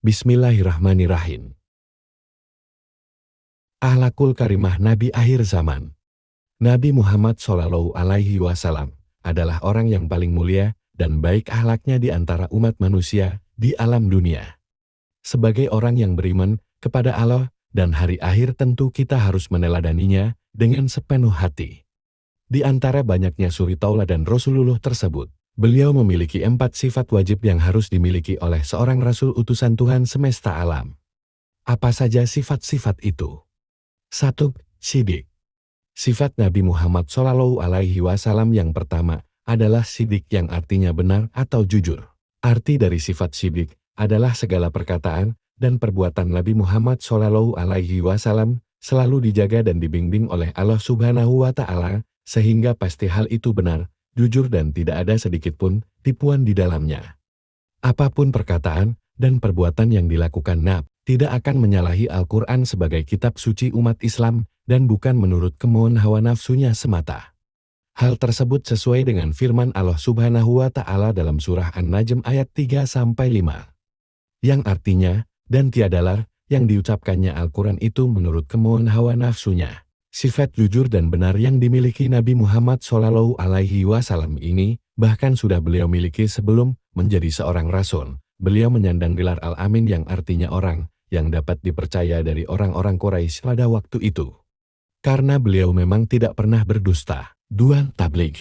Bismillahirrahmanirrahim. Akhlakul karimah Nabi akhir zaman. Nabi Muhammad SAW adalah orang yang paling mulia dan baik akhlaknya di antara umat manusia di alam dunia. Sebagai orang yang beriman kepada Allah dan hari akhir, tentu kita harus meneladaninya dengan sepenuh hati. Di antara banyaknya suri tauladan Rasulullah tersebut, beliau memiliki 4 sifat wajib yang harus dimiliki oleh seorang Rasul utusan Tuhan semesta alam. Apa saja sifat-sifat itu? 1. Sidik. Sifat Nabi Muhammad SAW yang pertama adalah sidik, yang artinya benar atau jujur. Arti dari sifat sidik adalah segala perkataan dan perbuatan Nabi Muhammad SAW selalu dijaga dan dibimbing oleh Allah Subhanahu wa Ta'ala, sehingga pasti hal itu benar, jujur, dan tidak ada sedikit pun tipuan di dalamnya. Apapun perkataan dan perbuatan yang dilakukan Nabi tidak akan menyalahi Al-Quran sebagai kitab suci umat Islam dan bukan menurut kemauan hawa nafsunya semata. Hal tersebut sesuai dengan firman Allah Subhanahu wa Ta'ala dalam surah An-Najm ayat 3-5. Yang artinya, dan tiadalah yang diucapkannya Al-Quran itu menurut kemauan hawa nafsunya. Sifat jujur dan benar yang dimiliki Nabi Muhammad SAW ini bahkan sudah beliau miliki sebelum menjadi seorang rasul. Beliau menyandang gelar Al-Amin, yang artinya orang yang dapat dipercaya dari orang-orang Quraisy pada waktu itu. Karena beliau memang tidak pernah berdusta. 2. Tabligh.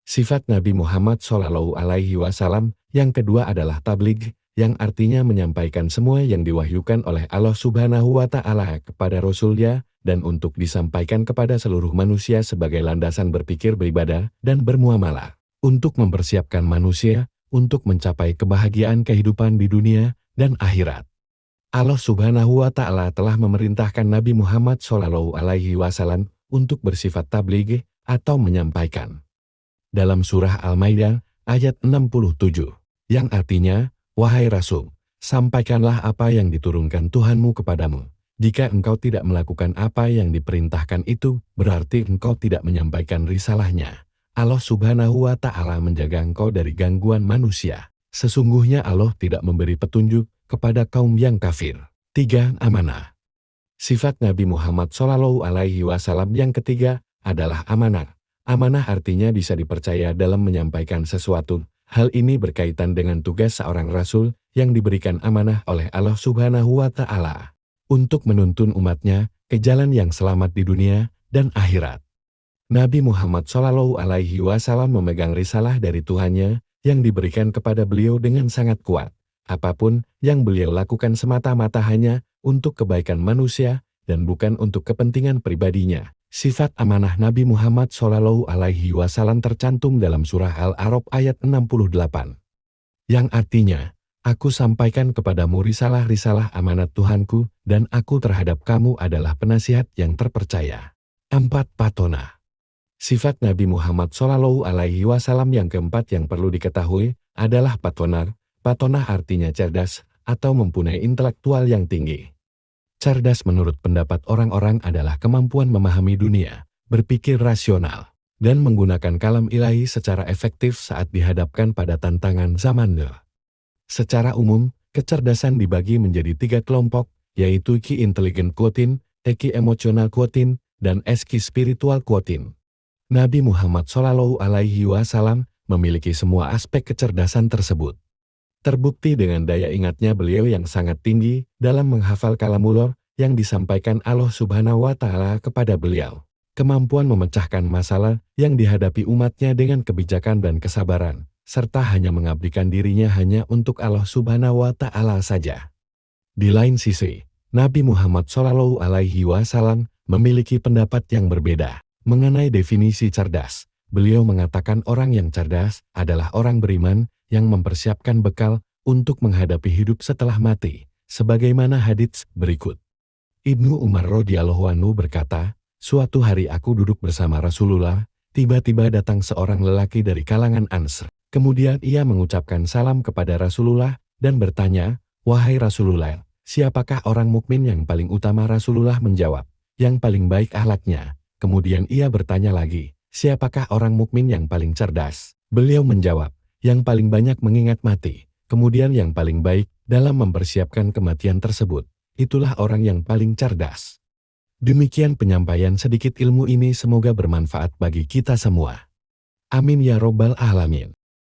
Sifat Nabi Muhammad SAW yang kedua adalah tabligh, yang artinya menyampaikan semua yang diwahyukan oleh Allah Subhanahu wa Ta'ala kepada Rasulnya dan untuk disampaikan kepada seluruh manusia sebagai landasan berpikir, beribadah, dan bermuamalah. Untuk mempersiapkan manusia untuk mencapai kebahagiaan kehidupan di dunia dan akhirat. Allah Subhanahu wa Ta'ala telah memerintahkan Nabi Muhammad SAW untuk bersifat tabligh atau menyampaikan. Dalam surah Al-Maidah ayat 67, yang artinya, "Wahai Rasul, sampaikanlah apa yang diturunkan Tuhanmu kepadamu. Jika engkau tidak melakukan apa yang diperintahkan itu, berarti engkau tidak menyampaikan risalahnya. Allah Subhanahu wa Ta'ala menjaga engkau dari gangguan manusia. Sesungguhnya Allah tidak memberi petunjuk kepada kaum yang kafir." 3. Amanah. Sifat Nabi Muhammad SAW yang ketiga adalah amanah. Amanah artinya bisa dipercaya dalam menyampaikan sesuatu. Hal ini berkaitan dengan tugas seorang rasul yang diberikan amanah oleh Allah Subhanahu wa Ta'ala untuk menuntun umatnya ke jalan yang selamat di dunia dan akhirat. Nabi Muhammad SAW memegang risalah dari Tuhannya yang diberikan kepada beliau dengan sangat kuat. Apapun yang beliau lakukan semata-mata hanya untuk kebaikan manusia dan bukan untuk kepentingan pribadinya. Sifat amanah Nabi Muhammad SAW tercantum dalam surah Al-A'raf ayat 68. Yang artinya, "Aku sampaikan kepadamu risalah-risalah amanat Tuhanku dan aku terhadap kamu adalah penasihat yang terpercaya." 4. Patonah. Sifat Nabi Muhammad SAW yang keempat yang perlu diketahui adalah patonah. Patonah artinya cerdas atau mempunyai intelektual yang tinggi. Cerdas menurut pendapat orang-orang adalah kemampuan memahami dunia, berpikir rasional, dan menggunakan kalam ilahi secara efektif saat dihadapkan pada tantangan zaman now. Secara umum, kecerdasan dibagi menjadi 3 kelompok, yaitu Ki intelligent quotient, Ki emotional quotient, dan Ki spiritual quotient. Nabi Muhammad SAW memiliki semua aspek kecerdasan tersebut. Terbukti dengan daya ingatnya beliau yang sangat tinggi dalam menghafal kalamullah yang disampaikan Allah Subhanahu wa Ta'ala kepada beliau. Kemampuan memecahkan masalah yang dihadapi umatnya dengan kebijakan dan kesabaran, serta hanya mengabdikan dirinya hanya untuk Allah Subhanahu wa Ta'ala saja. Di lain sisi, Nabi Muhammad SAW memiliki pendapat yang berbeda mengenai definisi cerdas. Beliau mengatakan orang yang cerdas adalah orang beriman yang mempersiapkan bekal untuk menghadapi hidup setelah mati, sebagaimana hadits berikut. Ibnu Umar radhiyallahu anhu berkata, "Suatu hari aku duduk bersama Rasulullah, tiba-tiba datang seorang lelaki dari kalangan Ansar. Kemudian ia mengucapkan salam kepada Rasulullah dan bertanya, 'Wahai Rasulullah, siapakah orang mukmin yang paling utama?' Rasulullah menjawab, 'Yang paling baik akhlaknya.' Kemudian ia bertanya lagi, 'Siapakah orang mukmin yang paling cerdas?' Beliau menjawab, 'Yang paling banyak mengingat mati.' Kemudian yang paling baik dalam mempersiapkan kematian tersebut. Itulah orang yang paling cerdas. Demikian penyampaian sedikit ilmu ini, semoga bermanfaat bagi kita semua. Amin ya robbal alamin.